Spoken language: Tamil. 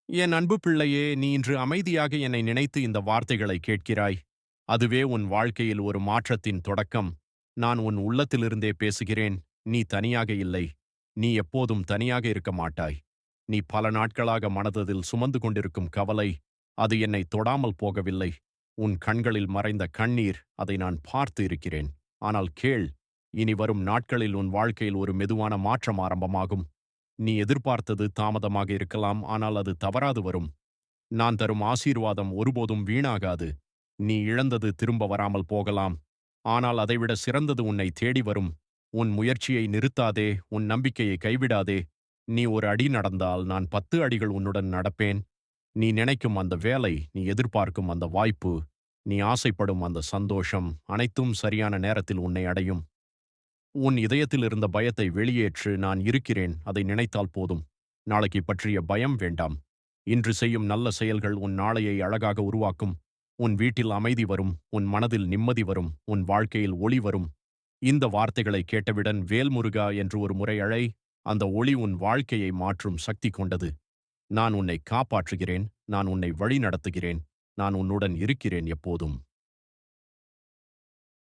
என் அன்பு பிள்ளையே, நீ இன்று அமைதியாக என்னை நினைத்து இந்த வார்த்தைகளை கேட்கிறாய். அதுவே உன் வாழ்க்கையில் ஒரு மாற்றத்தின் தொடக்கம். நான் உன் உள்ளத்திலிருந்தே பேசுகிறேன். நீ தனியாக இல்லை. நீ எப்போதும் தனியாக இருக்க மாட்டாய். நீ பல நாட்களாக மனதில் சுமந்து கொண்டிருக்கும் கவலை, அது என்னை தொடாமல் போகவில்லை. உன் கண்களில் மறைந்த கண்ணீர், அதை நான் பார்த்து இருக்கிறேன். ஆனால் கேள், இனி வரும் நாட்களில் உன் வாழ்க்கையில் ஒரு மெதுவான மாற்றம் ஆரம்பமாகும். நீ எதிர்பார்த்தது தாமதமாக இருக்கலாம், ஆனால் அது தவறாது வரும். நான் தரும் ஆசீர்வாதம் ஒருபோதும் வீணாகாது. நீ இழந்தது திரும்ப வராமல் போகலாம், ஆனால் அதைவிட சிறந்தது உன்னை தேடி வரும். உன் முயற்சியை நிறுத்தாதே, உன் நம்பிக்கையை கைவிடாதே. நீ ஒரு அடி நடந்தால் நான் 10 அடிகள் உன்னுடன் நடப்பேன். நீ நினைக்கும் அந்த வேலை, நீ எதிர்பார்க்கும் அந்த வாய்ப்பு, நீ ஆசைப்படும் அந்த சந்தோஷம், அனைத்தும் சரியான நேரத்தில் உன்னை அடையும். உன் இதயத்தில் இருந்த பயத்தை வெளியேற்று. நான் இருக்கிறேன், அதை நினைத்தால் போதும். நாளைக்கு பற்றிய பயம் வேண்டாம். இன்று செய்யும் நல்ல செயல்கள் உன் நாளையை அழகாக உருவாக்கும். உன் வீட்டில் அமைதி வரும், உன் மனதில் நிம்மதி வரும், உன் வாழ்க்கையில் ஒளி வரும். இந்த வார்த்தைகளை கேட்டவுடன் வேல்முருகா என்று ஒரு முறை அழை. அந்த ஒளி உன் வாழ்க்கையை மாற்றும் சக்தி கொண்டது. நான் உன்னை காப்பாற்றுகிறேன். நான் உன்னை வழி நடத்துகிறேன். நான் உன்னுடன் இருக்கிறேன் எப்போதும்.